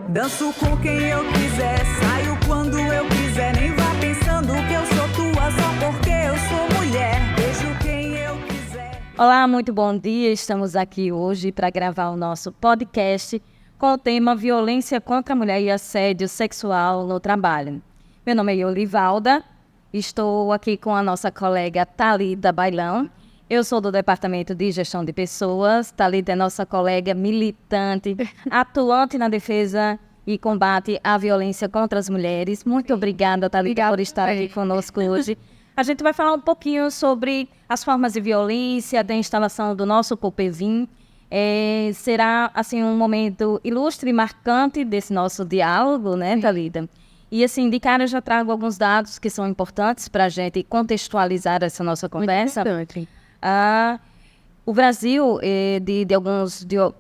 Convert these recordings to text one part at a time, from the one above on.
Danço com quem eu quiser, saio quando eu quiser. Nem vá pensando que eu sou tua só porque eu sou mulher. Beijo quem eu quiser. Olá, muito bom dia. Estamos aqui hoje para gravar o nosso podcast com o tema Violência contra a Mulher e Assédio Sexual no Trabalho. Meu nome é Yolivalda, estou aqui com a nossa colega Thalita Bailão. Eu sou do Departamento de Gestão de Pessoas. Thalita é nossa colega militante, atuante na defesa e combate à violência contra as mulheres. Muito obrigada, Thalita, por estar aqui conosco hoje. A gente vai falar um pouquinho sobre as formas de violência, da instalação do nosso Copevim. Será assim, um momento ilustre e marcante desse nosso diálogo, né, Thalita? E assim, de cara eu já trago alguns dados que são importantes para a gente contextualizar essa nossa conversa. Muito importante. O Brasil, de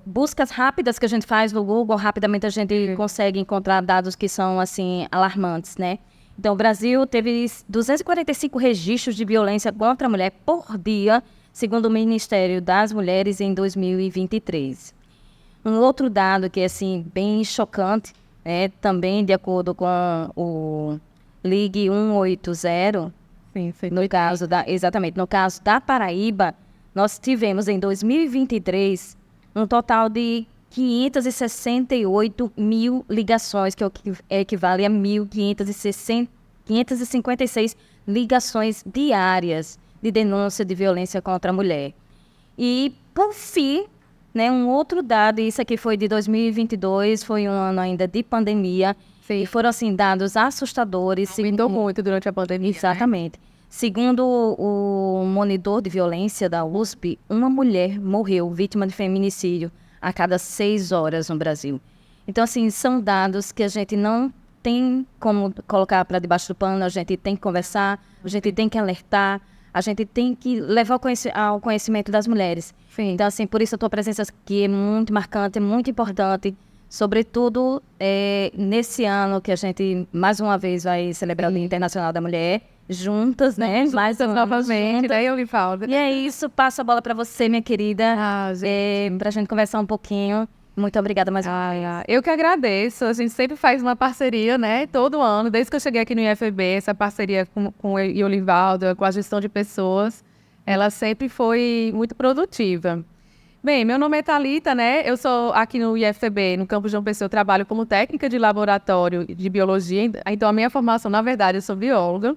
buscas rápidas que a gente faz no Google, rapidamente a gente consegue encontrar dados que são assim, alarmantes, né? Então, o Brasil teve 245 registros de violência contra a mulher por dia, segundo o Ministério das Mulheres, em 2023. Um outro dado que é assim, bem chocante, também de acordo com o Ligue 180, no caso da Paraíba, nós tivemos em 2023 um total de 568 mil ligações, que equivale a 1.556 ligações diárias de denúncia de violência contra a mulher. E, por fim, né, um outro dado, isso aqui foi de 2022, foi um ano ainda de pandemia, e foram assim, dados assustadores. Aumentou muito durante a pandemia. Exatamente. Né? Segundo o monitor de violência da USP, uma mulher morreu vítima de feminicídio a cada 6 horas no Brasil. Então, assim, são dados que a gente não tem como colocar para debaixo do pano, a gente tem que conversar, a gente tem que alertar, a gente tem que levar ao conhecimento das mulheres. Sim. Então, assim, por isso a tua presença aqui é muito marcante, é muito importante, sobretudo nesse ano que a gente, mais uma vez, vai celebrar o Dia Internacional da Mulher, juntas, né? Mais novamente, né, Yolivalda? E é isso, passo a bola para você, minha querida, para a gente conversar um pouquinho. Muito obrigada mais uma vez. Eu que agradeço, a gente sempre faz uma parceria, né, todo ano, desde que eu cheguei aqui no IFB, essa parceria com o Yolivalda, com a gestão de pessoas, ela sempre foi muito produtiva. Bem, meu nome é Thalita, né? Eu sou aqui no IFB, no campus João Pessoa, eu trabalho como técnica de laboratório de biologia, então a minha formação, na verdade, eu sou bióloga.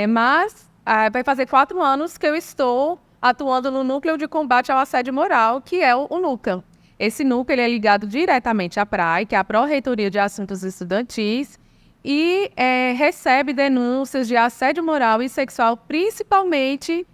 Mas vai fazer 4 anos que eu estou atuando no Núcleo de Combate ao Assédio Moral, que é o NUCA. Esse núcleo ele é ligado diretamente à PRAE, que é a Pró-Reitoria de Assuntos Estudantis, e recebe denúncias de assédio moral e sexual, principalmente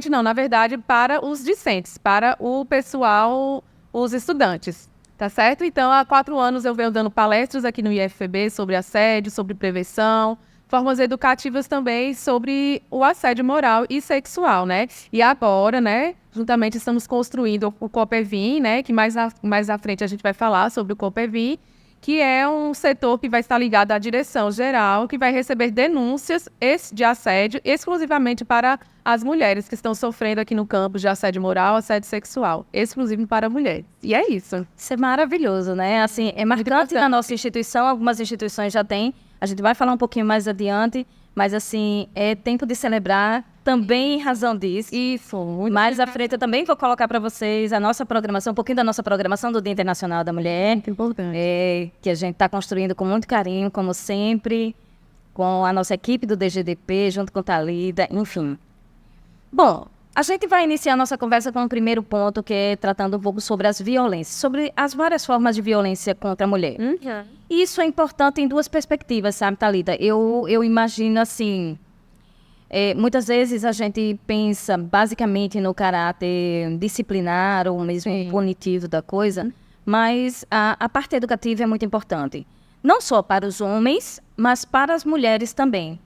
não, na verdade, para os discentes, para o pessoal, os estudantes, tá certo? Então, há 4 anos eu venho dando palestras aqui no IFB sobre assédio, sobre prevenção, formas educativas também sobre o assédio moral e sexual, né? E agora, né, juntamente estamos construindo o Copevim, né, que mais à frente a gente vai falar sobre o Copevim, que é um setor que vai estar ligado à direção geral, que vai receber denúncias de assédio exclusivamente para as mulheres que estão sofrendo aqui no campus de assédio moral, assédio sexual, exclusivo para mulheres. E é isso. Isso é maravilhoso, né? Assim, é marcante na nossa instituição, algumas instituições já têm. A gente vai falar um pouquinho mais adiante, mas assim, é tempo de celebrar também em razão disso. Isso. Mais à frente eu também vou colocar para vocês a nossa programação, um pouquinho da nossa programação do Dia Internacional da Mulher. Muito importante. Que a gente está construindo com muito carinho, como sempre, com a nossa equipe do DGDP, junto com Thalita, enfim. Bom, a gente vai iniciar a nossa conversa com o primeiro ponto, que é tratando um pouco sobre as violências, sobre as várias formas de violência contra a mulher. Isso é importante em 2 perspectivas, sabe, Thalita? Eu imagino assim, muitas vezes a gente pensa basicamente no caráter disciplinar ou mesmo punitivo da coisa, mas a parte educativa é muito importante. Não só para os homens, mas para as mulheres também.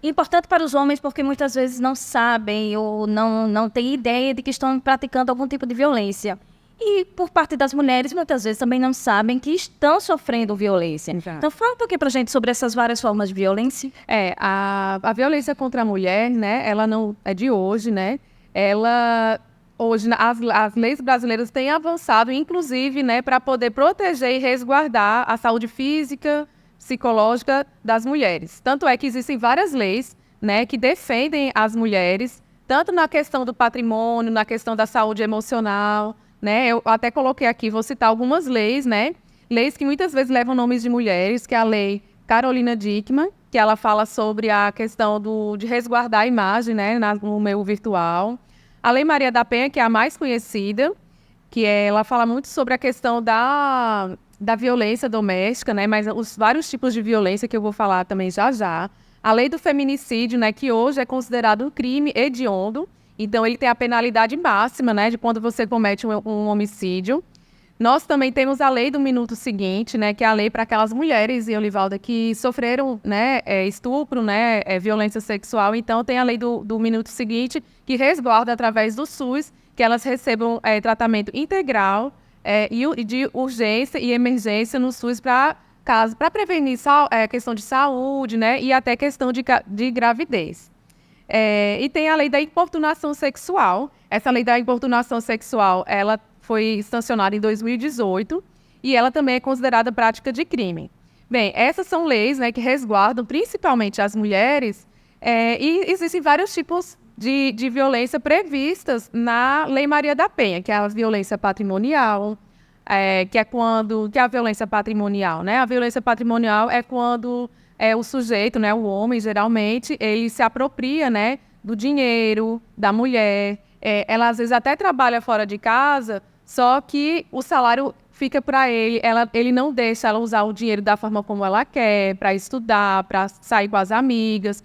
Importante para os homens porque muitas vezes não sabem ou não têm ideia de que estão praticando algum tipo de violência. E por parte das mulheres, muitas vezes também não sabem que estão sofrendo violência. Exato. Então fala um pouquinho pra gente sobre essas várias formas de violência. A violência contra a mulher, né, ela não é de hoje, né? Ela hoje as leis brasileiras têm avançado, inclusive, né, para poder proteger e resguardar a saúde física, psicológica das mulheres. Tanto é que existem várias leis, né, que defendem as mulheres, tanto na questão do patrimônio, na questão da saúde emocional, né? Eu até coloquei aqui, vou citar algumas leis, né? Leis que muitas vezes levam nomes de mulheres, que é a Lei Carolina Dickmann, que ela fala sobre a questão de resguardar a imagem, né, no meio virtual. A Lei Maria da Penha, que é a mais conhecida, ela fala muito sobre a questão da violência doméstica, né, mas os vários tipos de violência que eu vou falar também já já. A Lei do Feminicídio, né, que hoje é considerado um crime hediondo, então ele tem a penalidade máxima, né, de quando você comete um homicídio. Nós também temos a Lei do Minuto Seguinte, né, que é a lei para aquelas mulheres, e Olivalda, que sofreram, né, estupro, né, violência sexual. Então tem a Lei do Minuto Seguinte, que resguarda através do SUS que elas recebam tratamento integral e de urgência e emergência no SUS para prevenir questão de saúde, né, e até questão de gravidez. E tem a Lei da Importunação Sexual. Essa Lei da Importunação Sexual, ela foi sancionada em 2018 e ela também é considerada prática de crime. Bem, essas são leis, né, que resguardam principalmente as mulheres e existem vários tipos de violência previstas na Lei Maria da Penha, que é a violência patrimonial, que é a violência patrimonial, né? A violência patrimonial é quando o sujeito, né, o homem, geralmente, ele se apropria, né, do dinheiro da mulher. Ela, às vezes, até trabalha fora de casa, só que o salário fica para ele. Ele não deixa ela usar o dinheiro da forma como ela quer, para estudar, para sair com as amigas.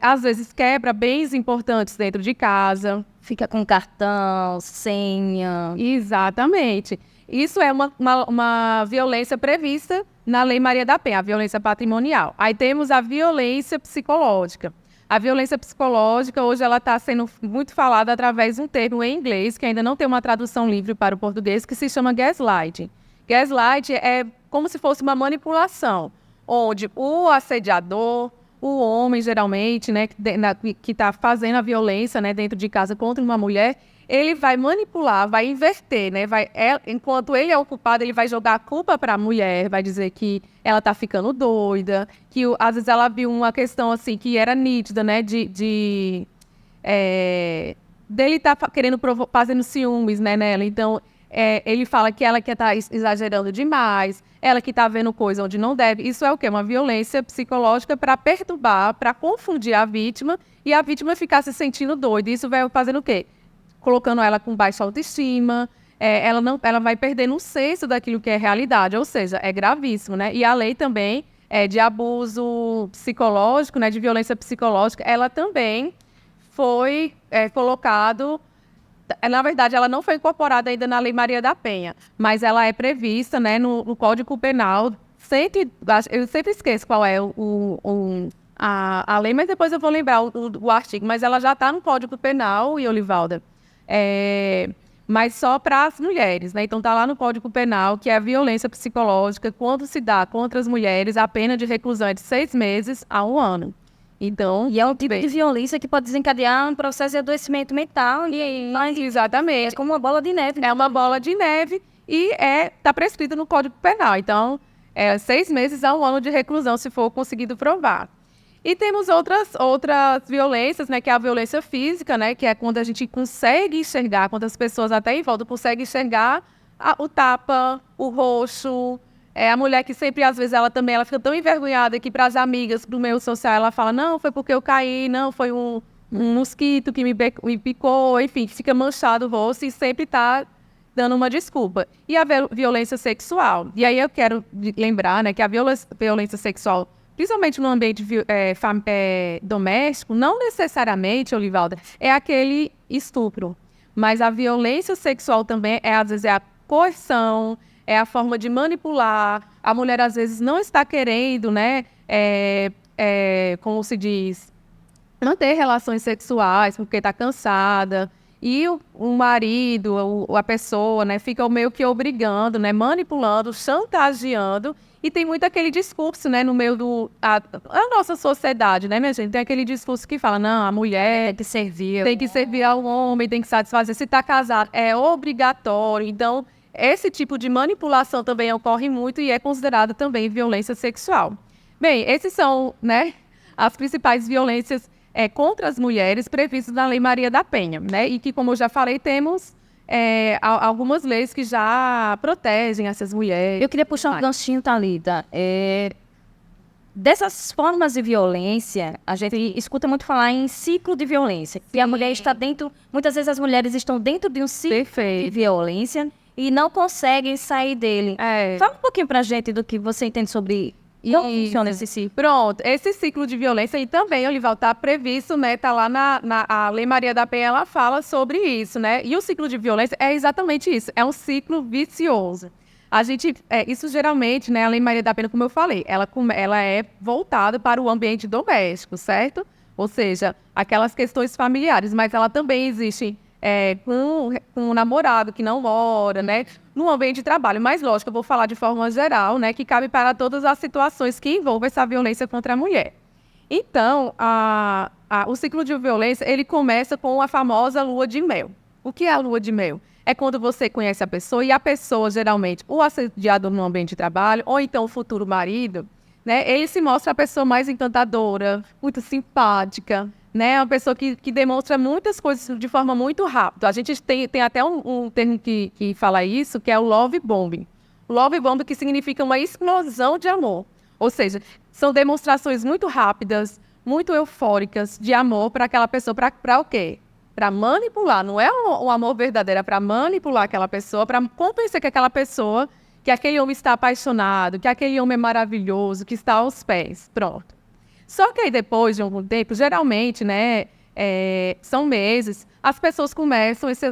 Às vezes, quebra bens importantes dentro de casa. Fica com cartão, senha. Exatamente. Isso é uma violência prevista na Lei Maria da Penha, a violência patrimonial. Aí temos a violência psicológica. A violência psicológica, hoje, ela está sendo muito falada através de um termo em inglês, que ainda não tem uma tradução livre para o português, que se chama gaslighting. Gaslighting é como se fosse uma manipulação, onde o assediador, o homem, geralmente, né, que está fazendo a violência, né, dentro de casa contra uma mulher, ele vai manipular, vai inverter, né? Enquanto ele é o culpado, ele vai jogar a culpa para a mulher, vai dizer que ela está ficando doida, que às vezes ela viu uma questão assim que era nítida, né? Dele estar querendo fazendo ciúmes, né, nela. Então, ele fala que ela que está exagerando demais, ela que está vendo coisa onde não deve. Isso é o quê? Uma violência psicológica para perturbar, para confundir a vítima e a vítima ficar se sentindo doida. Isso vai fazendo o quê? Colocando ela com baixa autoestima, ela vai perdendo o senso daquilo que é realidade, ou seja, é gravíssimo, né? E a lei também de abuso psicológico, né, de violência psicológica, ela também foi colocado, na verdade, ela não foi incorporada ainda na Lei Maria da Penha, mas ela é prevista, né, no Código Penal. Eu sempre esqueço qual é a lei, mas depois eu vou lembrar o artigo, mas ela já está no Código Penal, e Olivalda. Mas só para as mulheres, né? Então está lá no Código Penal, que é a violência psicológica, quando se dá contra as mulheres, a pena de reclusão é de 6 meses a 1 ano. Então, e é um tipo de violência que pode desencadear um processo de adoecimento mental. Exatamente. É como uma bola de neve. É uma bola de neve e está prescrito no Código Penal. Então, 6 meses a 1 ano de reclusão, se for conseguido provar. E temos outras violências, né, que é a violência física, né, que é quando a gente consegue enxergar, quando as pessoas até em volta conseguem enxergar o tapa, o roxo. A mulher que sempre, às vezes, ela fica tão envergonhada que para as amigas, para o meio social, ela fala, não, foi porque eu caí, não, foi um mosquito que me picou, enfim, fica manchado o rosto e sempre está dando uma desculpa. E a violência sexual. E aí eu quero lembrar, né, que a violência sexual, principalmente no ambiente doméstico, não necessariamente, Olivalda, é aquele estupro. Mas a violência sexual também às vezes, é a coerção, é a forma de manipular. A mulher, às vezes, não está querendo, né, como se diz, manter relações sexuais porque está cansada. E o marido, a pessoa, né, fica meio que obrigando, né, manipulando, chantageando. E tem muito aquele discurso, né, no meio a nossa sociedade, né, minha gente? Tem aquele discurso que fala, não, a mulher tem que servir ao homem, tem que satisfazer. Se está casado, é obrigatório. Então, esse tipo de manipulação também ocorre muito e é considerado também violência sexual. Bem, esses são, né, as principais violências contra as mulheres previstas na Lei Maria da Penha, né? E que, como eu já falei, temos algumas leis que já protegem essas mulheres. Eu queria puxar um ganchinho, Thalita. Dessas formas de violência, a gente escuta muito falar em ciclo de violência. E a mulher está dentro... Muitas vezes as mulheres estão dentro de um ciclo de violência e não conseguem sair dele. Fala um pouquinho pra gente do que você entende sobre... Como funciona esse ciclo? Pronto, esse ciclo de violência, e também, Olival, está previsto, né? Está lá a Lei Maria da Penha, ela fala sobre isso, né? E o ciclo de violência é exatamente isso, é um ciclo vicioso. Isso geralmente, né? A Lei Maria da Penha, como eu falei, ela é voltada para o ambiente doméstico, certo? Ou seja, aquelas questões familiares, mas ela também existe com um namorado que não mora, né? No ambiente de trabalho. Mas, lógico, eu vou falar de forma geral, né? Que cabe para todas as situações que envolvem essa violência contra a mulher. Então, o ciclo de violência, ele começa com a famosa lua de mel. O que é a lua de mel? É quando você conhece a pessoa e a pessoa, geralmente, o assediador no ambiente de trabalho, ou então o futuro marido, né? Ele se mostra a pessoa mais encantadora, muito simpática, né? Uma pessoa que demonstra muitas coisas de forma muito rápida. A gente tem até um termo que fala isso, que é o love bombing. O love bombing que significa uma explosão de amor. Ou seja, são demonstrações muito rápidas, muito eufóricas de amor para aquela pessoa. Para o quê? Para manipular. Não é um amor verdadeiro, é para manipular aquela pessoa, para convencer que aquela pessoa, que aquele homem está apaixonado, que aquele homem é maravilhoso, que está aos pés. Pronto. Só que aí depois de algum tempo, geralmente, né, são meses,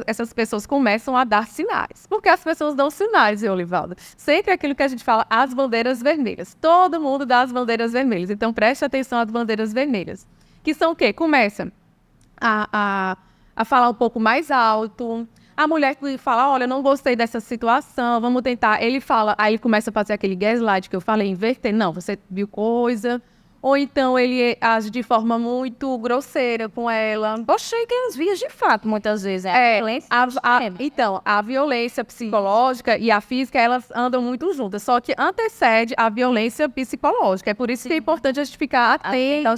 essas pessoas começam a dar sinais. Porque as pessoas dão sinais, Olivaldo. Sempre aquilo que a gente fala, as bandeiras vermelhas. Todo mundo dá as bandeiras vermelhas. Então, preste atenção às bandeiras vermelhas. Que são o quê? Começa a falar um pouco mais alto. A mulher fala, olha, eu não gostei dessa situação, vamos tentar. Ele fala, aí ele começa a fazer aquele gaslight que eu falei, inverter. Não, você viu coisa... Ou então ele age de forma muito grosseira com ela. Poxa, e tem as vias de fato, muitas vezes. Então, a violência psicológica e a física, elas andam muito juntas. Só que antecede a violência psicológica. É por isso que é importante a gente ficar atento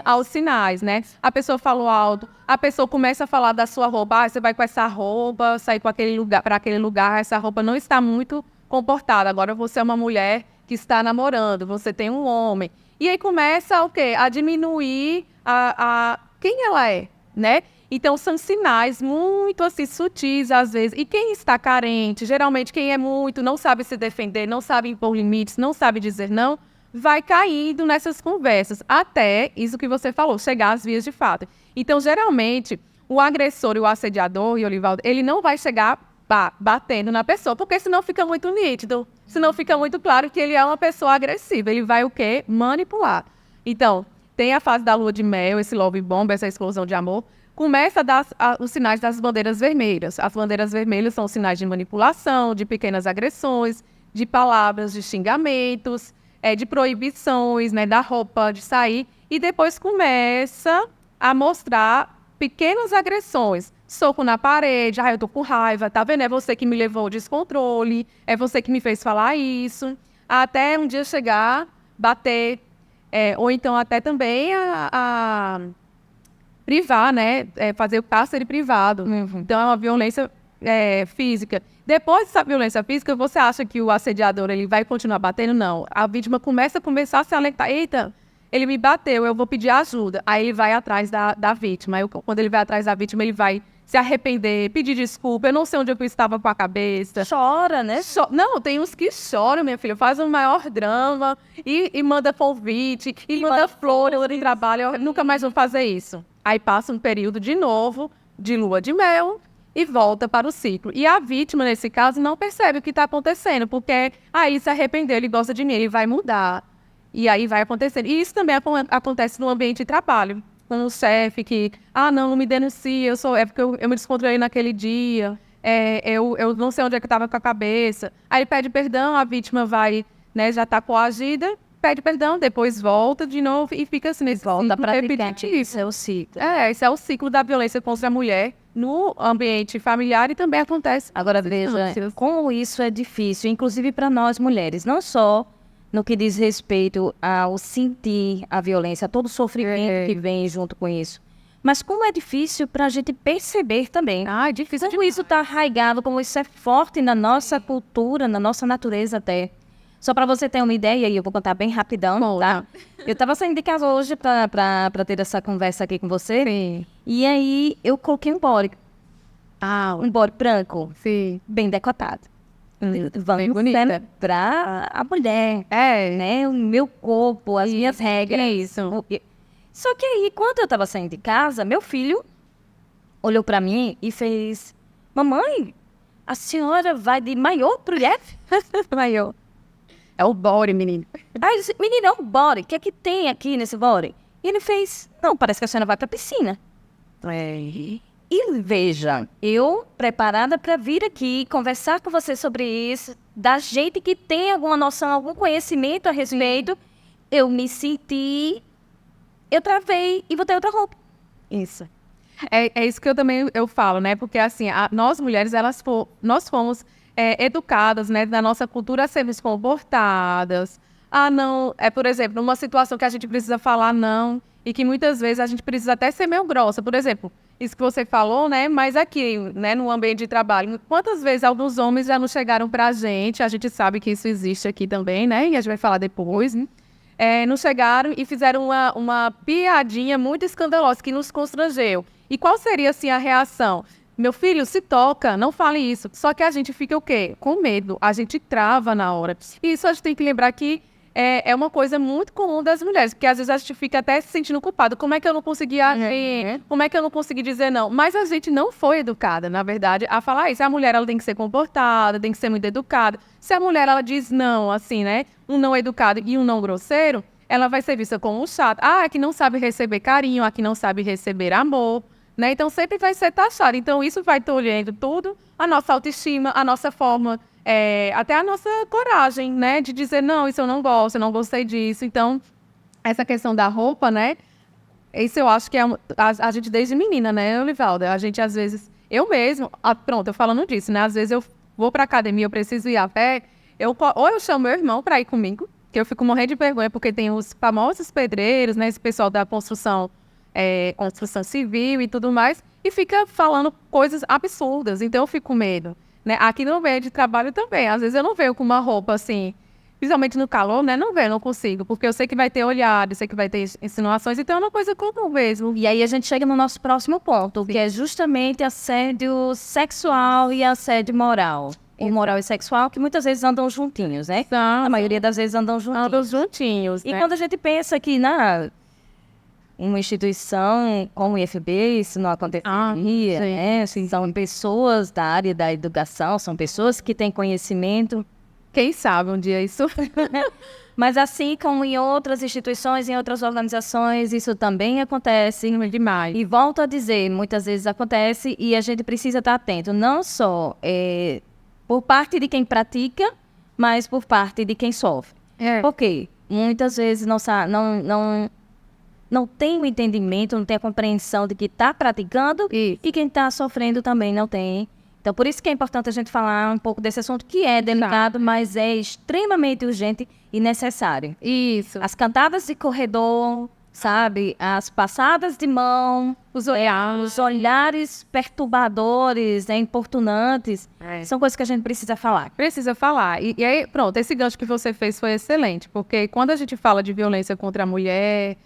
aos sinais, né? A pessoa falou alto, a pessoa começa a falar da sua roupa. Você vai com essa roupa, sair para aquele lugar, essa roupa não está muito comportada. Agora você é uma mulher que está namorando, você tem um homem. E aí começa o quê? A diminuir quem ela é, né? Então, são sinais muito, assim, sutis, às vezes. E quem está carente, geralmente quem é muito, não sabe se defender, não sabe impor limites, não sabe dizer não, vai caindo nessas conversas, até isso que você falou, chegar às vias de fato. Então, geralmente, o agressor e o assediador, e Olivaldo, ele não vai chegar batendo na pessoa, porque senão fica muito nítido, senão fica muito claro que ele é uma pessoa agressiva, ele vai o quê? Manipular. Então, tem a fase da lua de mel, esse love bomb, essa explosão de amor, começa a dar os sinais das bandeiras vermelhas. As bandeiras vermelhas são sinais de manipulação, de pequenas agressões, de palavras, de xingamentos, de proibições, né, da roupa, de sair, e depois começa a mostrar pequenas agressões. Soco na parede, eu tô com raiva, tá vendo? É você que me levou ao descontrole, é você que me fez falar isso. Até um dia chegar, bater, ou então até também a privar, né? Fazer o cárcere privado. Uhum. Então, é uma violência física. Depois dessa violência física, você acha que o assediador ele vai continuar batendo? Não. A vítima começa a se alertar. Eita, ele me bateu, eu vou pedir ajuda. Aí ele vai atrás da vítima. Aí, quando ele vai atrás da vítima, ele vai se arrepender, pedir desculpa. Eu não sei onde eu estava com a cabeça. Chora, né? Não, tem uns que choram, minha filha. Faz um maior drama e manda convite, e manda flores no trabalho. Eu nunca mais vou fazer isso. Aí passa um período de novo de lua de mel e volta para o ciclo. E a vítima, nesse caso, não percebe o que está acontecendo, porque aí se arrependeu, ele gosta de mim, ele vai mudar. E aí vai acontecendo. E isso também acontece no ambiente de trabalho. com o chefe que, não me denuncie, é porque eu me descontrolei naquele dia, eu não sei onde é que eu estava com a cabeça. Aí ele pede perdão, a vítima vai, né, já está coagida, pede perdão, depois volta de novo e fica assim nesse Volta ciclo para repetitivo. Isso é o ciclo. Esse é o ciclo da violência contra a mulher no ambiente familiar e também acontece. Agora veja, como isso é difícil, inclusive para nós mulheres, não só no que diz respeito ao sentir a violência, todo o sofrimento que vem junto com isso, mas como é difícil para a gente perceber também. É difícil. Como isso está arraigado, como isso é forte na nossa cultura, na nossa natureza até. Só para você ter uma ideia, e eu vou contar bem rapidão, tá? Eu estava saindo de casa hoje para ter essa conversa aqui com você. Sim. E aí eu coloquei um body. Um body branco. Sim. Bem decotado. Bem bonita. Para a mulher. Né? O meu corpo, as minhas regras. É isso. Só que aí, quando eu estava saindo de casa, meu filho olhou para mim e fez: mamãe, a senhora vai de maiô pro IF? Maiô. É o body, menino. Aí eu disse: menino, é um body. O que é que tem aqui nesse body? E ele fez: não, parece que a senhora vai pra piscina. E veja, eu preparada para vir aqui conversar com você sobre isso, da gente que tem alguma noção, algum conhecimento a respeito, eu me senti, eu travei e botei outra roupa. Isso. É isso que eu falo, né? Porque assim, nós mulheres, nós fomos educadas, né, da nossa cultura a sermos comportadas. Não, por exemplo, numa situação que a gente precisa falar não, e que muitas vezes a gente precisa até ser meio grossa. Por exemplo, isso que você falou, né, mas aqui, né, no ambiente de trabalho, quantas vezes alguns homens já não chegaram pra gente, a gente sabe que isso existe aqui também, né, e a gente vai falar depois, não chegaram e fizeram uma piadinha muito escandalosa que nos constrangeu. E qual seria, assim, a reação? Meu filho, se toca, não fale isso. Só que a gente fica o quê? Com medo. A gente trava na hora. E isso a gente tem que lembrar que é uma coisa muito comum das mulheres, porque às vezes a gente fica até se sentindo culpado. Como é que eu não consegui agir? Como é que eu não consegui dizer não? Mas a gente não foi educada, na verdade, a falar isso. A mulher, ela tem que ser comportada, tem que ser muito educada. Se a mulher, ela diz não, assim, né? Um não educado e um não grosseiro, ela vai ser vista como chata. É que não sabe receber carinho, que não sabe receber amor. Né? Então, sempre vai ser taxado. Então, isso vai tolhendo tudo, a nossa autoestima, a nossa forma, até a nossa coragem, né? De dizer, não, isso eu não gosto, eu não gostei disso. Então, essa questão da roupa, né? Isso eu acho que a gente desde menina, né, Olivalda? A gente, às vezes, eu mesmo, pronto, eu falando disso, né? Às vezes eu vou pra academia, eu preciso ir a pé, ou eu chamo meu irmão pra ir comigo, que eu fico morrendo de vergonha, porque tem os famosos pedreiros, né? Esse pessoal da construção civil e tudo mais, e fica falando coisas absurdas, então eu fico com medo, né? Aqui no meio de trabalho também, às vezes eu não venho com uma roupa assim, principalmente no calor, né? Não consigo, porque eu sei que vai ter olhares, sei que vai ter insinuações, então é uma coisa comum mesmo. E aí a gente chega no nosso próximo ponto, que é justamente assédio sexual e assédio moral. O moral e sexual, que muitas vezes andam juntinhos, né? A maioria das vezes andam juntinhos. E né? quando a gente pensa que uma instituição como o IFB, isso não aconteceria, né? Assim, são pessoas da área da educação, são pessoas que têm conhecimento. Quem sabe um dia isso... Mas assim como em outras instituições, em outras organizações, isso também acontece. Demais. E volto a dizer, muitas vezes acontece e a gente precisa estar atento, não só por parte de quem pratica, mas por parte de quem sofre. Por quê? Muitas vezes não tem o entendimento, não tem a compreensão de que está praticando e quem está sofrendo também não tem. Então, por isso que é importante a gente falar um pouco desse assunto que é delicado, mas é extremamente urgente e necessário. Isso. As cantadas de corredor, sabe? As passadas de mão, os olhares perturbadores, importunantes, são coisas que a gente precisa falar. Precisa falar. E aí, pronto, esse gancho que você fez foi excelente, porque quando a gente fala de violência contra a mulher,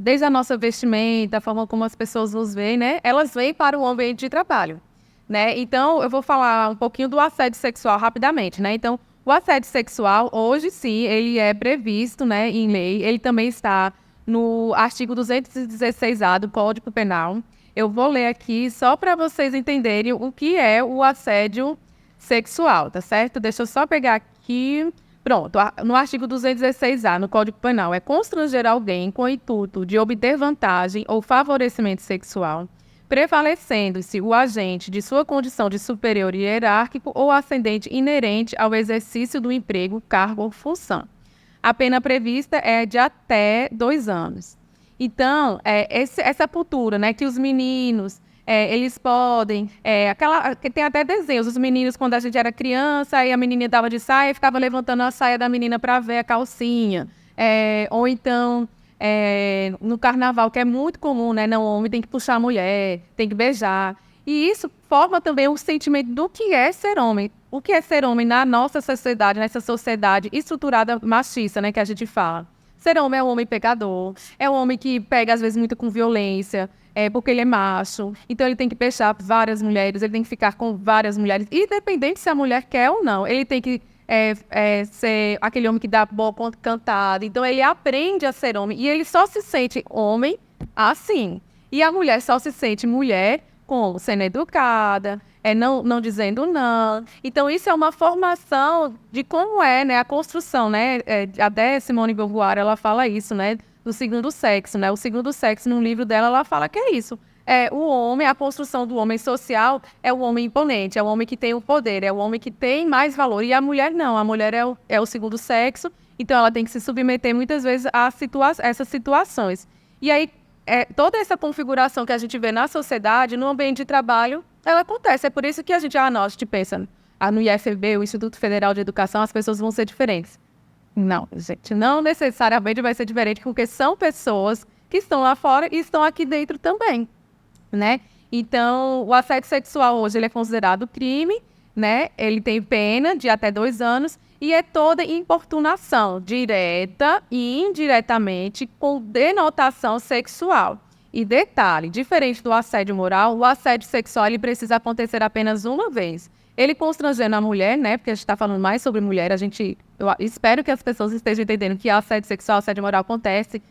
desde a nossa vestimenta, a forma como as pessoas nos veem, né? Elas vêm para o ambiente de trabalho, né? Então, eu vou falar um pouquinho do assédio sexual rapidamente, né? Então, o assédio sexual, hoje sim, ele é previsto, né, em lei. Ele também está no artigo 216A do Código Penal. Eu vou ler aqui só para vocês entenderem o que é o assédio sexual, tá certo? Deixa eu só pegar aqui Pronto, no artigo 216-A, no Código Penal, é constranger alguém com o intuito de obter vantagem ou favorecimento sexual, prevalecendo-se o agente de sua condição de superior hierárquico ou ascendente inerente ao exercício do emprego, cargo ou função. A pena prevista é de até 2 anos. Então, essa cultura, né, que os meninos... eles podem, que tem até desenhos, os meninos quando a gente era criança, aí a menininha dava de saia e ficava levantando a saia da menina para ver a calcinha. Ou então, no carnaval, que é muito comum, né? Não, o homem tem que puxar a mulher, tem que beijar. E isso forma também um sentimento do que é ser homem. O que é ser homem na nossa sociedade, nessa sociedade estruturada machista, né, que a gente fala. Ser homem é um homem pegador, é um homem que pega, às vezes, muito com violência, porque ele é macho, então ele tem que beijar várias mulheres, ele tem que ficar com várias mulheres, independente se a mulher quer ou não, ele tem que ser aquele homem que dá boa cantada, então ele aprende a ser homem, e ele só se sente homem assim, e a mulher só se sente mulher como sendo educada, não dizendo não. Então, isso é uma formação de como né, a construção, né? Até Simone de Beauvoir, ela fala isso, né? Do segundo sexo, né? O segundo sexo, no livro dela, ela fala que é isso. O homem, a construção do homem social é o homem imponente, é o homem que tem o poder, é o homem que tem mais valor. E a mulher não, a mulher é o segundo sexo, então ela tem que se submeter muitas vezes a essas situações. E aí, toda essa configuração que a gente vê na sociedade, no ambiente de trabalho, ela acontece. É por isso que a gente pensa, no IFB, o Instituto Federal de Educação, as pessoas vão ser diferentes. Não, gente, não necessariamente vai ser diferente, porque são pessoas que estão lá fora e estão aqui dentro também, né? Então, o assédio sexual hoje ele é considerado crime, né? Ele tem pena de até 2 anos e é toda importunação, direta e indiretamente, com denotação sexual. E detalhe, diferente do assédio moral, o assédio sexual ele precisa acontecer apenas uma vez. Ele constrangendo a mulher, né? Porque a gente está falando mais sobre mulher, eu espero que as pessoas estejam entendendo que assédio sexual, assédio moral acontece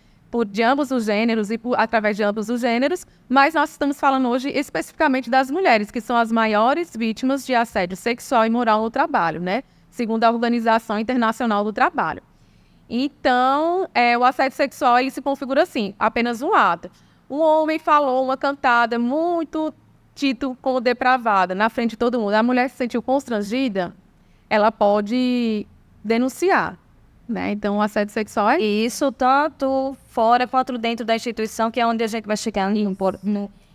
de ambos os gêneros e através de ambos os gêneros, mas nós estamos falando hoje especificamente das mulheres, que são as maiores vítimas de assédio sexual e moral no trabalho, né? Segundo a Organização Internacional do Trabalho. Então, o assédio sexual ele se configura assim, apenas um ato. Um homem falou uma cantada muito dito como depravada na frente de todo mundo. A mulher se sentiu constrangida, ela pode denunciar, né? Então, o assédio sexual é isso, tanto fora quanto dentro da instituição, que é onde a gente vai chegar.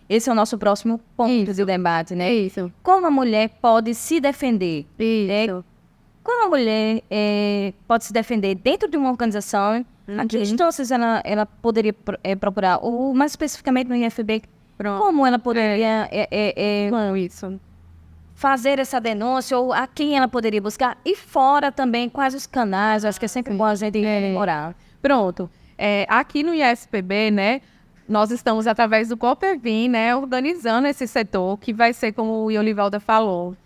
Esse é o nosso próximo ponto do debate, né? Isso. Como a mulher pode se defender? Isso. Né? Como a mulher pode se defender dentro de uma organização? A que instâncias ela poderia procurar? Ou, mais especificamente no IFB, como ela poderia fazer essa denúncia? Ou a quem ela poderia buscar? E fora também, quais os canais? Acho que é sempre bom a gente morar. Pronto. Aqui no ISPB, né, nós estamos, através do Coopervin, né, organizando esse setor, que vai ser, como o Iolivalda falou,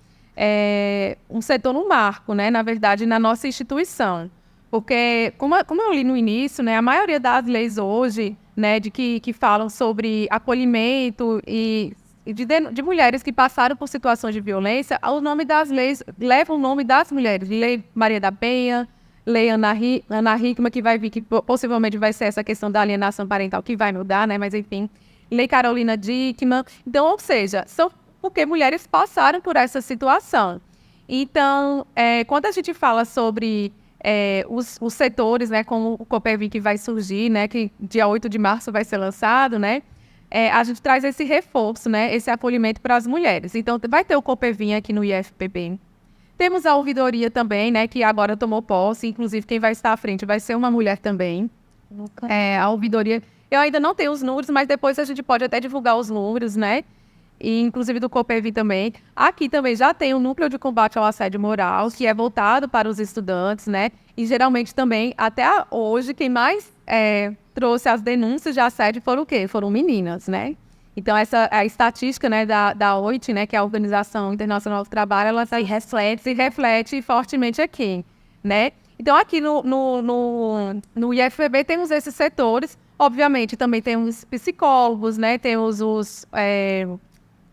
um setor no marco, né, na verdade, na nossa instituição. Porque, como eu li no início, né, a maioria das leis hoje, né, que falam sobre acolhimento e de mulheres que passaram por situações de violência, o nome das leis leva o nome das mulheres. Lei Maria da Penha, Lei Ana Hickman, que vai vir, que possivelmente vai ser essa questão da alienação parental, que vai mudar, né, mas enfim. Lei Carolina Dickmann. Então, ou seja, são porque mulheres passaram por essa situação. Então, quando a gente fala sobre os setores, né, como o Coopervin que vai surgir, né, que dia 8 de março vai ser lançado, né, a gente traz esse reforço, né, esse acolhimento para as mulheres. Então, vai ter o Coopervin aqui no IFPB. Temos a ouvidoria também, né, que agora tomou posse, inclusive quem vai estar à frente vai ser uma mulher também. A ouvidoria, eu ainda não tenho os números, mas depois a gente pode até divulgar os números, né, e inclusive do Coopervin também. Aqui também já tem o Núcleo de Combate ao Assédio Moral, que é voltado para os estudantes, né? E geralmente também, até hoje, quem mais trouxe as denúncias de assédio foram o quê? Foram meninas, né? Então, a estatística, né, da OIT, né, que é a Organização Internacional do Trabalho, ela se reflete fortemente aqui, né? Então, aqui no IFPB temos esses setores. Obviamente, também temos psicólogos, né? Temos os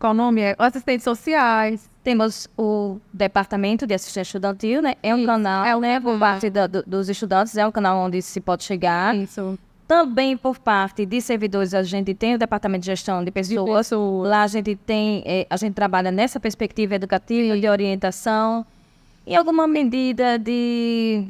qual o nome? Assistentes sociais. Temos o Departamento de Assistência Estudantil, né? É um canal, né? Por parte dos estudantes, é um canal onde se pode chegar. Isso. Também por parte de servidores, a gente tem o Departamento de Gestão de Pessoas. Lá a gente tem, a gente trabalha nessa perspectiva educativa, de orientação, em alguma medida de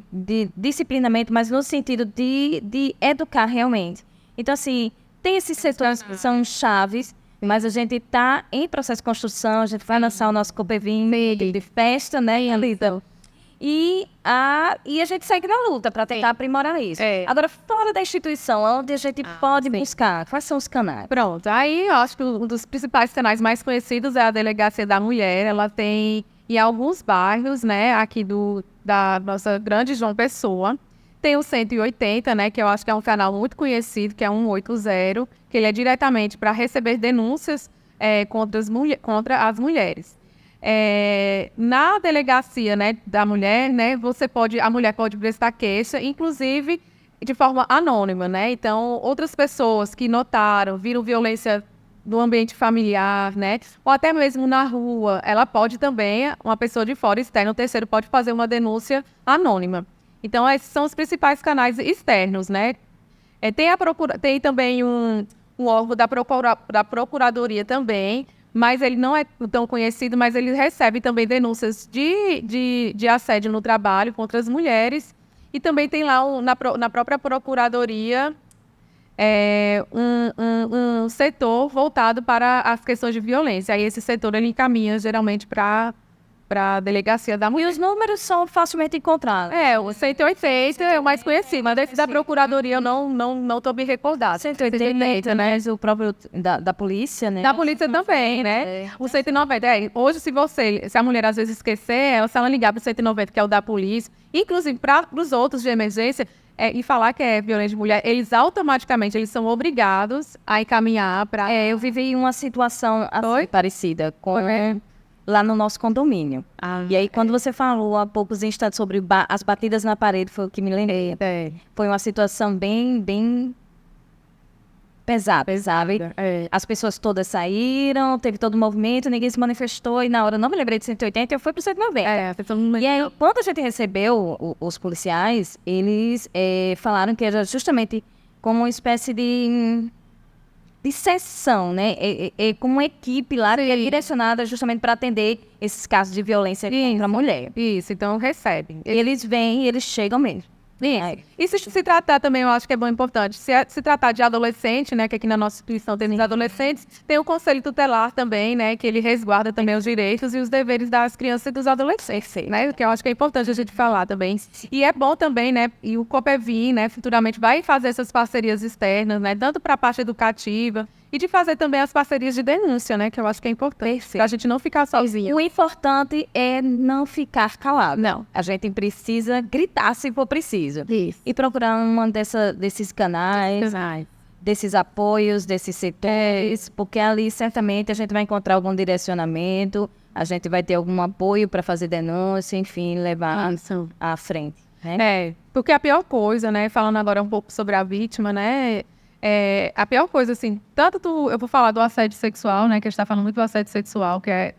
disciplinamento, mas no sentido de educar realmente. Então, assim, tem esses setores que são chaves, mas a gente está em processo de construção, a gente vai lançar o nosso Copevin de festa, né, e a gente segue na luta para tentar aprimorar isso. Agora, fora da instituição, onde a gente pode buscar, quais são os canais? Pronto, aí eu acho que um dos principais canais mais conhecidos é a Delegacia da Mulher. Ela tem em alguns bairros, né, aqui da nossa grande João Pessoa. Tem o 180, né, que eu acho que é um canal muito conhecido, que é 180, que ele é diretamente para receber denúncias contra as mulheres. Na delegacia, né, da mulher, né, a mulher pode prestar queixa, inclusive de forma anônima, né? Então, outras pessoas que notaram, viram violência no ambiente familiar, né, ou até mesmo na rua, ela pode também, uma pessoa de fora, externa, o terceiro pode fazer uma denúncia anônima. Então, esses são os principais canais externos, né? Tem também um órgão da Procuradoria também, mas ele não é tão conhecido, mas ele recebe também denúncias de assédio no trabalho contra as mulheres. E também tem lá, na própria Procuradoria, um setor voltado para as questões de violência. Aí esse setor ele encaminha, geralmente, para a Delegacia da Mulher. E os números são facilmente encontrados. O 180 é o mais conhecido, mas esse da Procuradoria eu não estou me recordando. 180, né? O próprio da polícia, né? Da polícia também, né? O 190, hoje se a mulher às vezes esquecer, se ela ligar para o 190, que é o da polícia, inclusive para os outros de emergência, e falar que é violência de mulher, eles automaticamente eles são obrigados a encaminhar para... eu vivi uma situação assim, parecida com... lá no nosso condomínio. E aí, quando você falou há poucos instantes sobre as batidas na parede, foi o que me lembrei. Foi uma situação bem pesada. As pessoas todas saíram, teve todo o movimento, ninguém se manifestou, e na hora eu não me lembrei de 180, eu fui pro 190. E aí, quando a gente recebeu os policiais, eles falaram que era justamente como uma espécie de sessão, né? Com uma equipe lá que é direcionada justamente para atender esses casos de violência contra a mulher. Isso, então recebem. Eles vêm e eles chegam mesmo. E se tratar também, eu acho que é bom importante, se tratar de adolescente, né, que aqui na nossa instituição temos adolescentes, tem o Conselho Tutelar também, né, que ele resguarda também os direitos e os deveres das crianças e dos adolescentes, né, que eu acho que é importante a gente falar também. E é bom também, né, e o Copevin, né, futuramente vai fazer essas parcerias externas, né, tanto para a parte educativa e de fazer também as parcerias de denúncia, né, que eu acho que é importante, para a gente não ficar sozinho. O importante é não ficar calado. Não. A gente precisa gritar se for preciso. Isso. E procurar desses canais, desses apoios, desses setores, porque ali certamente a gente vai encontrar algum direcionamento, a gente vai ter algum apoio para fazer denúncia, enfim, levar à frente. Né? Porque a pior coisa, né, falando agora um pouco sobre a vítima, né, a pior coisa, assim, eu vou falar do assédio sexual, né, que a gente está falando muito do assédio sexual, que é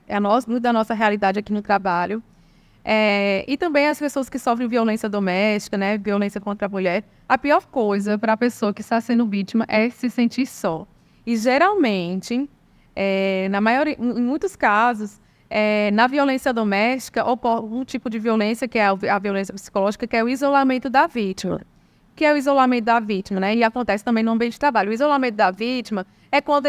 muito da nossa realidade aqui no trabalho, e também as pessoas que sofrem violência doméstica, né, violência contra a mulher. A pior coisa para a pessoa que está sendo vítima é se sentir só. E geralmente, em muitos casos, na violência doméstica, ocorre um tipo de violência, que é a violência psicológica, que é o isolamento da vítima. Que é o isolamento da vítima, né? E acontece também no ambiente de trabalho. O isolamento da vítima é quando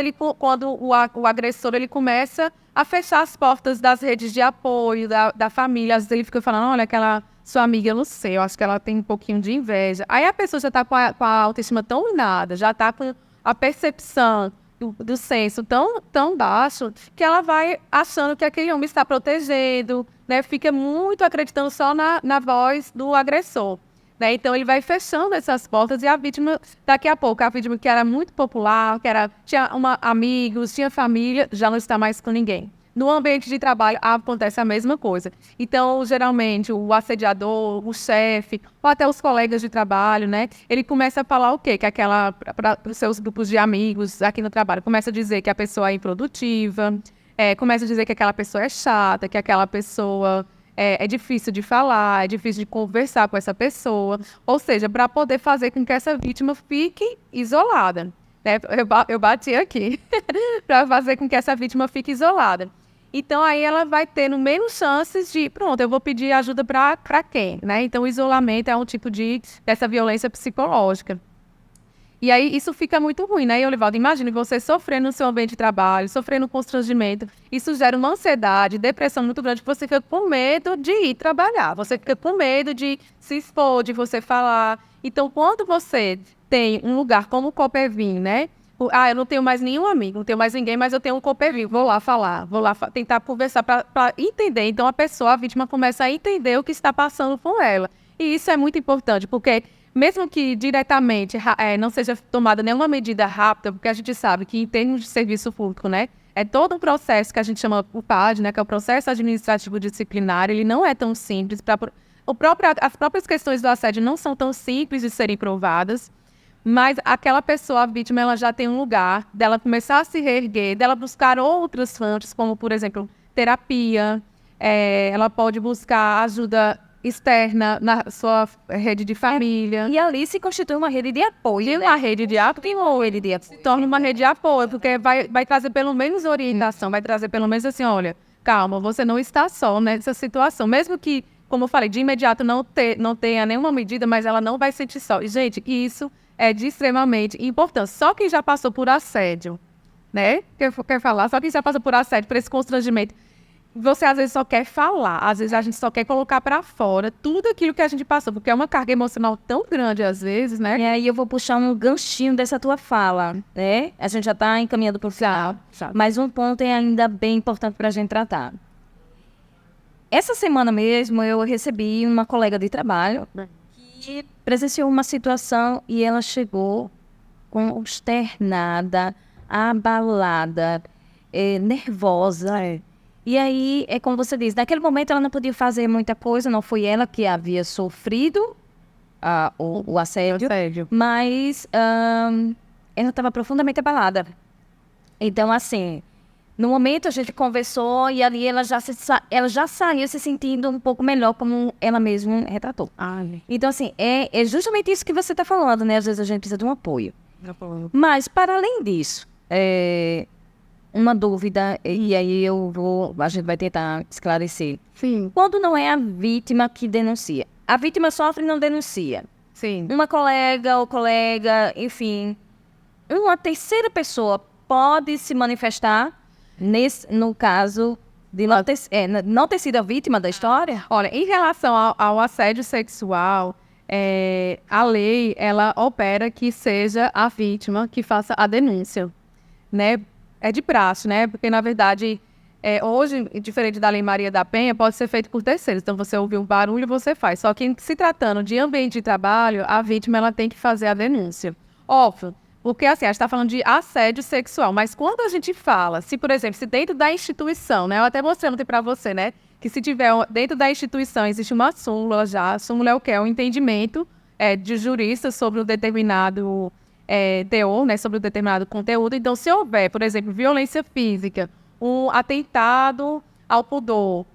o agressor ele começa a fechar as portas das redes de apoio, da família. Às vezes ele fica falando, olha, aquela sua amiga, eu não sei, eu acho que ela tem um pouquinho de inveja. Aí a pessoa já está com a autoestima tão minada, já está com a percepção do senso tão baixo, que ela vai achando que aquele homem está protegendo, né? Fica muito acreditando só na voz do agressor. Né? Então, ele vai fechando essas portas e a vítima, daqui a pouco, a vítima que era muito popular, tinha amigos, tinha família, já não está mais com ninguém. No ambiente de trabalho, acontece a mesma coisa. Então, geralmente, o assediador, o chefe, ou até os colegas de trabalho, né? Ele começa a falar o quê? Que para os seus grupos de amigos aqui no trabalho, começa a dizer que a pessoa é improdutiva, começa a dizer que aquela pessoa é chata, que aquela pessoa é difícil de falar, é difícil de conversar com essa pessoa. Ou seja, para poder fazer com que essa vítima fique isolada. Né? Eu bati aqui. Para fazer com que essa vítima fique isolada. Então, aí ela vai tendo menos chances de, pronto, eu vou pedir ajuda para quem? Né? Então, o isolamento é um tipo dessa violência psicológica. E aí, isso fica muito ruim, né, Olivaldo? Imagine você sofrendo no seu ambiente de trabalho, sofrendo constrangimento. Isso gera uma ansiedade, depressão muito grande, que você fica com medo de ir trabalhar. Você fica com medo de se expor, de você falar. Então, quando você tem um lugar como o Copevin, né? Eu não tenho mais nenhum amigo, não tenho mais ninguém, mas eu tenho um Copevin. Vou lá falar, tentar conversar para entender. Então, a vítima começa a entender o que está passando com ela. E isso é muito importante, porque mesmo que diretamente não seja tomada nenhuma medida rápida, porque a gente sabe que em termos de serviço público, né, é todo um processo que a gente chama o PAD, né, que é o processo administrativo disciplinar, ele não é tão simples. As próprias questões do assédio não são tão simples de serem provadas, mas aquela pessoa, a vítima, ela já tem um lugar dela começar a se reerguer, dela buscar outras fontes, como, por exemplo, terapia, ela pode buscar ajuda externa na sua rede de família. E ali se constitui uma rede de apoio. E uma rede de apoio. Se torna uma rede de apoio, porque vai trazer pelo menos orientação, vai trazer pelo menos assim, olha, calma, você não está só nessa situação. Mesmo que, como eu falei, de imediato não tenha nenhuma medida, mas ela não vai sentir só. E, gente, isso é de extremamente importância. Só quem já passou por assédio, né? Quer falar? Só quem já passou por assédio, por esse constrangimento. Você, às vezes, só quer falar. Às vezes, a gente só quer colocar para fora tudo aquilo que a gente passou. Porque é uma carga emocional tão grande, às vezes, né? E aí eu vou puxar um ganchinho dessa tua fala, né? A gente já está encaminhando para o final. Mas um ponto é ainda bem importante para a gente tratar. Essa semana mesmo, eu recebi uma colega de trabalho que presenciou uma situação e ela chegou consternada, abalada, nervosa. E aí, é como você diz, naquele momento ela não podia fazer muita coisa, não foi ela que havia sofrido o assédio, mas ela estava profundamente abalada. Então, assim, no momento a gente conversou e ali ela já saiu se sentindo um pouco melhor, como ela mesma retratou. Então, assim, é justamente isso que você está falando, né? Às vezes a gente precisa de um apoio. Mas, para além disso, uma dúvida, e aí a gente vai tentar esclarecer. Sim. Quando não é a vítima que denuncia? A vítima sofre e não denuncia. Sim. Uma colega ou colega, enfim, uma terceira pessoa pode se manifestar no caso de não ter sido a vítima da história? Olha, em relação ao assédio sexual, a lei, ela opera que seja a vítima que faça a denúncia, né? É de praxe, né? Porque, na verdade, hoje, diferente da Lei Maria da Penha, pode ser feito por terceiros. Então, você ouviu um barulho, você faz. Só que, se tratando de ambiente de trabalho, a vítima ela tem que fazer a denúncia. Óbvio, porque, assim, a gente está falando de assédio sexual. Mas quando a gente fala, por exemplo, se dentro da instituição, né? Eu até mostrei ontem para você, né? Que se tiver dentro da instituição, existe uma súmula já. A súmula é o quê? É um entendimento de juristas sobre um determinado teor, né, sobre um determinado conteúdo. Então, se houver, por exemplo, violência física, um atentado ao pudor,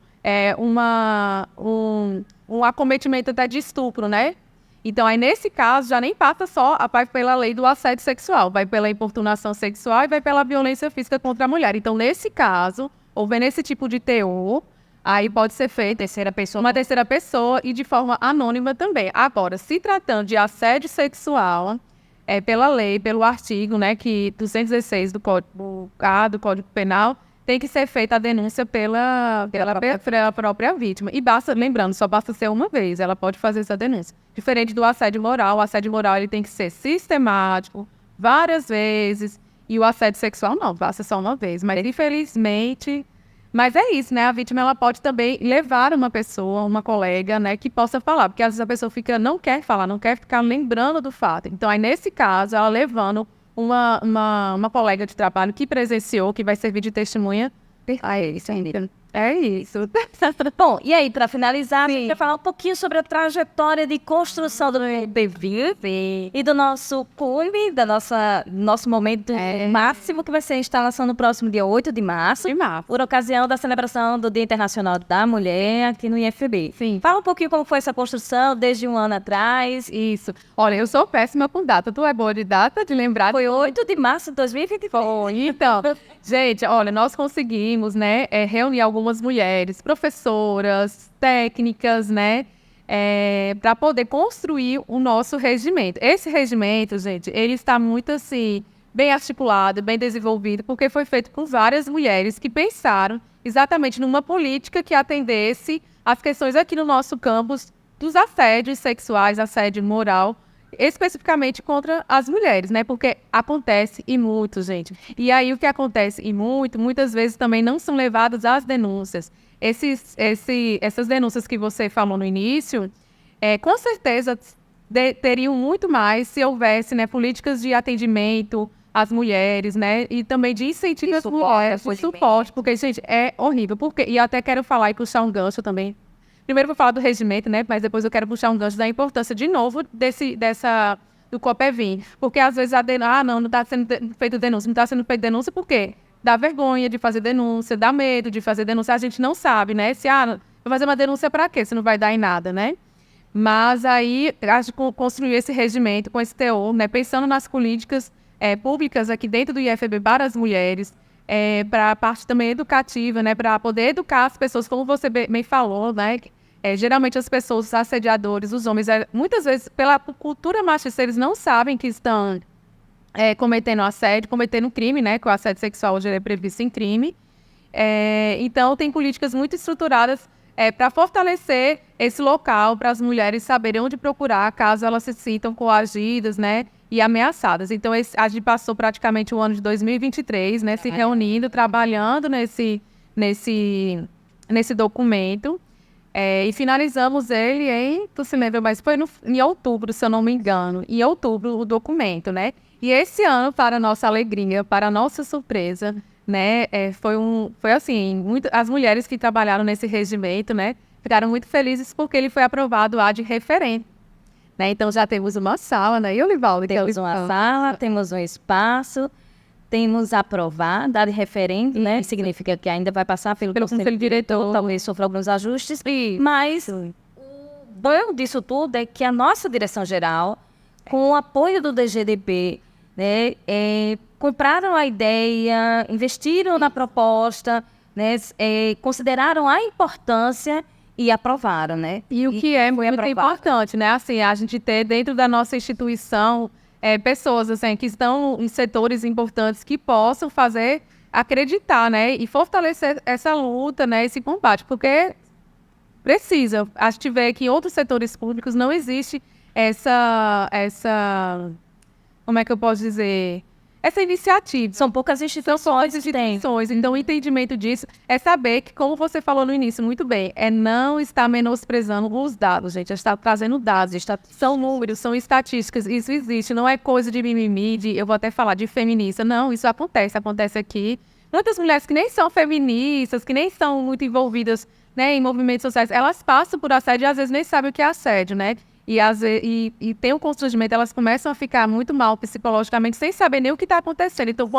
um acometimento até de estupro, né? Então, aí, nesse caso, já nem passa só vai pela lei do assédio sexual, vai pela importunação sexual e vai pela violência física contra a mulher. Então, nesse caso, houver esse tipo de teor, aí pode ser feita uma terceira pessoa e de forma anônima também. Agora, se tratando de assédio sexual, pela lei, pelo artigo, né, que 216 do Código Penal, tem que ser feita a denúncia pela própria vítima. E lembrando, só basta ser uma vez, ela pode fazer essa denúncia. Diferente do assédio moral, o assédio moral ele tem que ser sistemático, várias vezes, e o assédio sexual não, basta só uma vez. Mas, infelizmente... Mas é isso, né? A vítima ela pode também levar uma pessoa, uma colega, né, que possa falar. Porque às vezes a pessoa não quer falar, não quer ficar lembrando do fato. Então, aí nesse caso, ela levando uma colega de trabalho que presenciou, que vai servir de testemunha. É isso. Bom, e aí, para finalizar, a gente vai falar um pouquinho sobre a trajetória de construção do BBB e do nosso clube, nosso momento máximo, que vai ser a instalação no próximo dia 8 de março, por ocasião da celebração do Dia Internacional da Mulher aqui no IFB. Sim. Fala um pouquinho como foi essa construção desde um ano atrás. Isso. Olha, eu sou péssima com data. Tu é boa de data, de lembrar? Foi 8 de março de 2023. Então, gente, olha, nós conseguimos, né, reunir algumas mulheres, professoras, técnicas, né, para poder construir o nosso regimento. Esse regimento, gente, ele está muito, assim, bem articulado, bem desenvolvido, porque foi feito por várias mulheres que pensaram exatamente numa política que atendesse às questões aqui no nosso campus dos assédios sexuais, assédio moral, especificamente contra as mulheres, né? Porque acontece e muito, gente. E aí o que acontece e muitas vezes também não são levadas às denúncias. Essas denúncias que você falou no início, com certeza teriam muito mais se houvesse, né, políticas de atendimento às mulheres, né? E também de incentivo às mulheres, de suporte, porque, gente, é horrível. E eu até quero falar e puxar um gancho também. Primeiro vou falar do regimento, né? Mas depois eu quero puxar um gancho da importância, de novo, do COPEVIM. Porque às vezes não está sendo feita denúncia. Não está sendo feita denúncia por quê? Dá vergonha de fazer denúncia, dá medo de fazer denúncia. A gente não sabe, né? Vou fazer uma denúncia para quê? Se não vai dar em nada, né? Mas aí a gente construiu esse regimento com esse teor, né? Pensando nas políticas públicas aqui dentro do IFB para as mulheres, para a parte também educativa, né? Para poder educar as pessoas, como você bem falou, né? Geralmente as pessoas, os assediadores, os homens, muitas vezes, pela cultura machista, eles não sabem que estão cometendo assédio, cometendo crime, né? Que o assédio sexual hoje é previsto em crime. Então, tem políticas muito estruturadas para fortalecer esse local, para as mulheres saberem onde procurar, caso elas se sintam coagidas, né? E ameaçadas. Então, a gente passou praticamente o ano de 2023, né? Se reunindo, trabalhando nesse documento. E finalizamos ele tu se lembra, mas foi em outubro, se eu não me engano. Em outubro, o documento, né? E esse ano, para a nossa alegria, para a nossa surpresa, né? Foi assim, as mulheres que trabalharam nesse regimento, né? Ficaram muito felizes porque ele foi aprovado de referente. Né? Então, já temos uma sala, né? E Olivaldo? Temos uma sala, temos um espaço, temos aprovado, de referente, né? Significa que ainda vai passar pelo Conselho Diretor, talvez sofra alguns ajustes. Mas o bom disso tudo é que a nossa direção-geral, com o apoio do DGDP, né, compraram a ideia, investiram na proposta, né, consideraram a importância e aprovaram, né? E o que é muito importante, né? Assim, a gente ter dentro da nossa instituição pessoas assim, que estão em setores importantes que possam fazer acreditar, né? E fortalecer essa luta, né? Esse combate, porque precisa. A gente vê que em outros setores públicos não existe essa como é que eu posso dizer? Essa iniciativa. São poucas instituições que têm. Então, o entendimento disso é saber que, como você falou no início muito bem, não estar menosprezando os dados, gente. Está trazendo dados, são números, são estatísticas. Isso existe, não é coisa de mimimi, eu vou até falar de feminista. Não, isso acontece aqui. Muitas mulheres que nem são feministas, que nem são muito envolvidas, né, em movimentos sociais, elas passam por assédio e às vezes nem sabem o que é assédio, né? E tem um constrangimento, elas começam a ficar muito mal psicologicamente, sem saber nem o que está acontecendo. Então,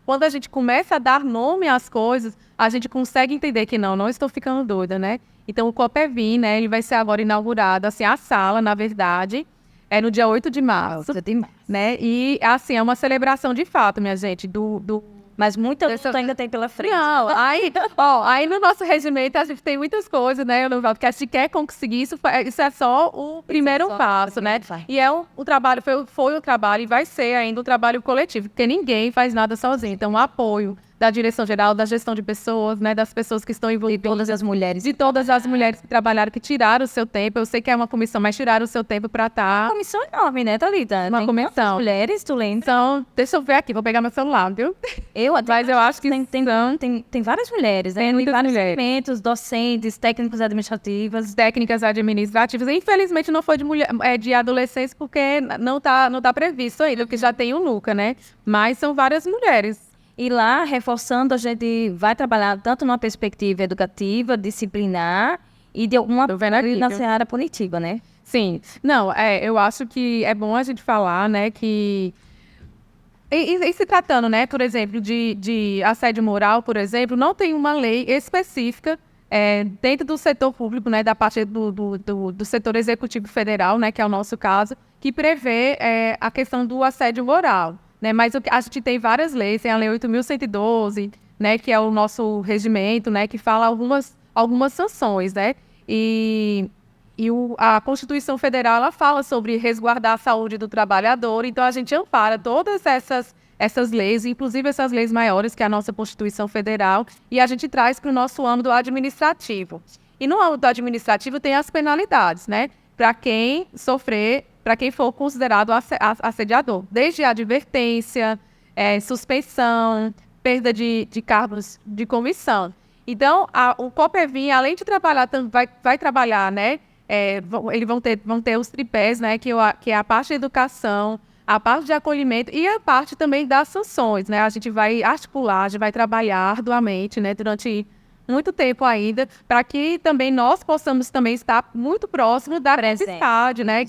quando a gente começa a dar nome às coisas, a gente consegue entender que não estou ficando doida, né? Então, o COPEVIM, né, ele vai ser agora inaugurado, assim, a sala, na verdade, no dia 8 de março, né? E, assim, é uma celebração de fato, minha gente, Mas muita luta ainda tem pela frente. Não, aí no nosso regimento a gente tem muitas coisas, né, porque a gente quer conseguir isso é só o primeiro passo, né? E o trabalho, foi o trabalho e vai ser ainda um trabalho coletivo, porque ninguém faz nada sozinho. Então, o apoio da direção-geral, da gestão de pessoas, né, das pessoas que estão envolvidas. De todas as mulheres. De todas as mulheres que trabalharam, que tiraram o seu tempo. Eu sei que é uma comissão, mas tiraram o seu tempo para estar... Uma comissão enorme, né, Thalita? Uma comissão. Mulheres, tu lembra? Então, deixa eu ver aqui, vou pegar meu celular, viu? Mas eu acho que tem várias mulheres, né? Tem muitas vários mulheres. segmentos, docentes, técnicas administrativas. Técnicas administrativas. Infelizmente, não foi de adolescentes, porque não tá previsto ainda, porque já tem o NUCA, né? Mas são várias mulheres. E lá, reforçando, a gente vai trabalhar tanto numa perspectiva educativa, disciplinar e de alguma Tô vendo aqui, na viu? seara punitiva, né? Sim. Não, eu acho que é bom a gente falar, né, que... E se tratando, né, por exemplo, de assédio moral, por exemplo, não tem uma lei específica dentro do setor público, né, da parte do setor executivo federal, né, que é o nosso caso, que prevê a questão do assédio moral, né, mas a gente tem várias leis, tem a Lei 8.112, né, que é o nosso regimento, né, que fala algumas sanções, né, a Constituição Federal, ela fala sobre resguardar a saúde do trabalhador, então a gente ampara todas essas leis, inclusive essas leis maiores, que é a nossa Constituição Federal, e a gente traz para o nosso âmbito administrativo. E no âmbito administrativo tem as penalidades, né? Para quem for considerado assediador, desde a advertência, suspensão, perda de cargos de comissão. Então, o Copevin, além de trabalhar, vai trabalhar, né? Eles vão ter os tripés, né? Que é a parte de educação, a parte de acolhimento e a parte também das sanções, né? A gente vai articular, a gente vai trabalhar arduamente, né? Durante muito tempo ainda, para que também nós possamos também estar muito próximo da COPSPAD, né?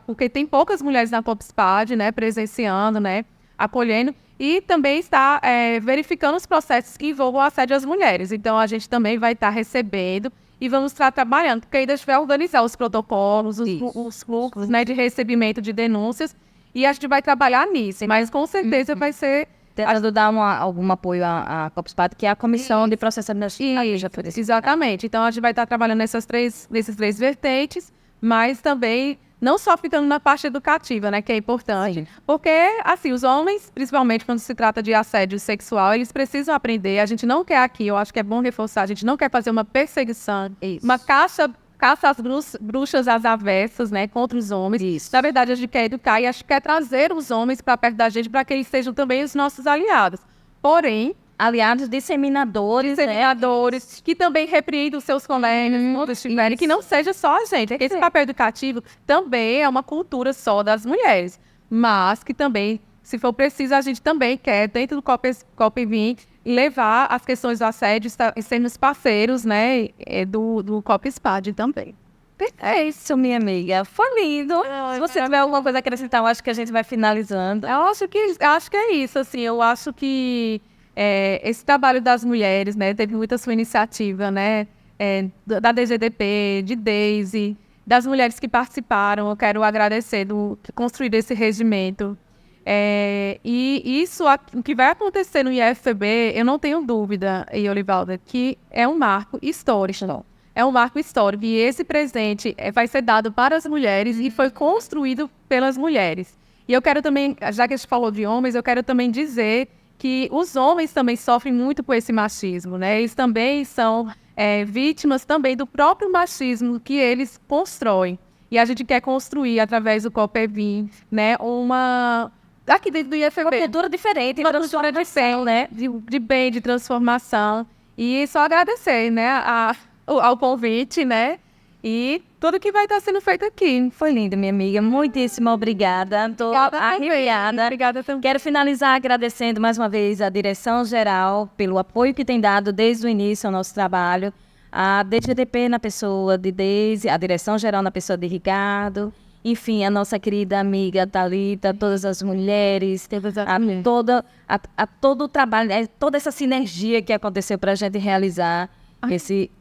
Porque tem poucas mulheres na COPSPAD, né? Presenciando, né? Acolhendo. E também está verificando os processos que envolvam assédio às mulheres. Então, a gente também vai estar recebendo e vamos estar trabalhando, porque ainda a gente vai organizar os protocolos, os fluxos, né, de recebimento de denúncias, e a gente vai trabalhar nisso. Mas, com certeza, vai ser... Tentando dar algum apoio à COPSPAD, que é a Comissão de Processamento da Justiça. Exatamente. Então, a gente vai estar trabalhando nesses três vertentes, mas também não só ficando na parte educativa, né, que é importante. Sim. Porque, assim, os homens, principalmente quando se trata de assédio sexual, eles precisam aprender. A gente não quer aqui, eu acho que é bom reforçar, a gente não quer fazer uma perseguição, uma caça às bruxas às avessas, né, contra os homens. Isso. Na verdade, a gente quer educar e a gente quer trazer os homens para perto da gente para que eles sejam também os nossos aliados. Porém, aliados disseminadores, que também repreendam os seus colegas, quando estiverem, que não seja só a gente. Esse papel educativo também é uma cultura só das mulheres, mas que também, se for preciso, a gente também quer, dentro do COPVIN, levar as questões do assédio e sermos parceiros, né, do COPSPAD também. É isso, minha amiga. Foi lindo. Se você tiver alguma coisa a acrescentar, eu acho que a gente vai finalizando. Eu acho que é isso, assim, eu acho que esse trabalho das mulheres, né, teve muita sua iniciativa, né, da DGDP, de Daisy, das mulheres que participaram. Eu quero agradecer que construíram esse regimento. E isso, o que vai acontecer no IFPB, eu não tenho dúvida, Olivalda, que é um marco histórico. É um marco histórico. E esse presente vai ser dado para as mulheres e foi construído pelas mulheres. E eu quero também, já que a gente falou de homens, eu quero também dizer que os homens também sofrem muito com esse machismo, né? Eles também são vítimas também do próprio machismo que eles constroem. E a gente quer construir, através do Copevin, né, aqui dentro do IFPB, uma cultura diferente, uma cultura de bem, né? De bem, de transformação. E só agradecer, né, ao convite, né? E tudo que vai estar sendo feito aqui. Foi lindo, minha amiga. Muitíssimo obrigada. Estou arrepiada. Obrigada também. Quero finalizar agradecendo mais uma vez a direção-geral pelo apoio que tem dado desde o início ao nosso trabalho, a DGDP na pessoa de Deise, a direção-geral na pessoa de Ricardo, enfim, a nossa querida amiga Thalita, todas as mulheres, todo o trabalho, toda essa sinergia que aconteceu para a gente realizar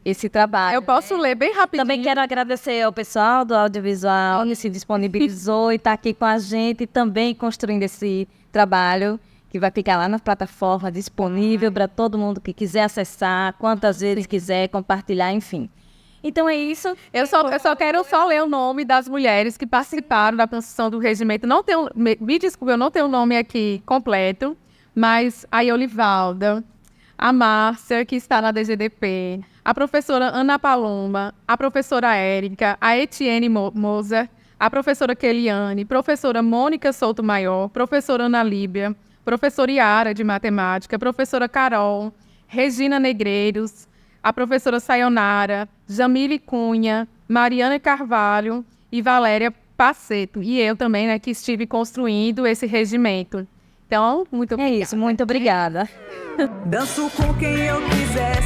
esse trabalho. Eu posso ler bem rapidinho. Também quero agradecer ao pessoal do audiovisual que se disponibilizou e está aqui com a gente também construindo esse trabalho, que vai ficar lá na plataforma disponível para todo mundo que quiser acessar, quantas vezes quiser, compartilhar, enfim. Então é isso. Eu só quero ler o nome das mulheres que participaram da construção do regimento. Não tenho, me desculpe, eu não tenho o nome aqui completo, mas a Olivalda, a Márcia, que está na DGDP, a professora Ana Paloma, a professora Érica, a Etienne Moser, a professora Keliane, professora Mônica Souto Maior, professora Ana Líbia, professora Yara, de matemática, professora Carol, Regina Negreiros, a professora Sayonara, Jamile Cunha, Mariana Carvalho e Valéria Paceto. E eu também, né, que estive construindo esse regimento. Então, muito obrigada. É isso, muito obrigada. Danço com quem eu quiser,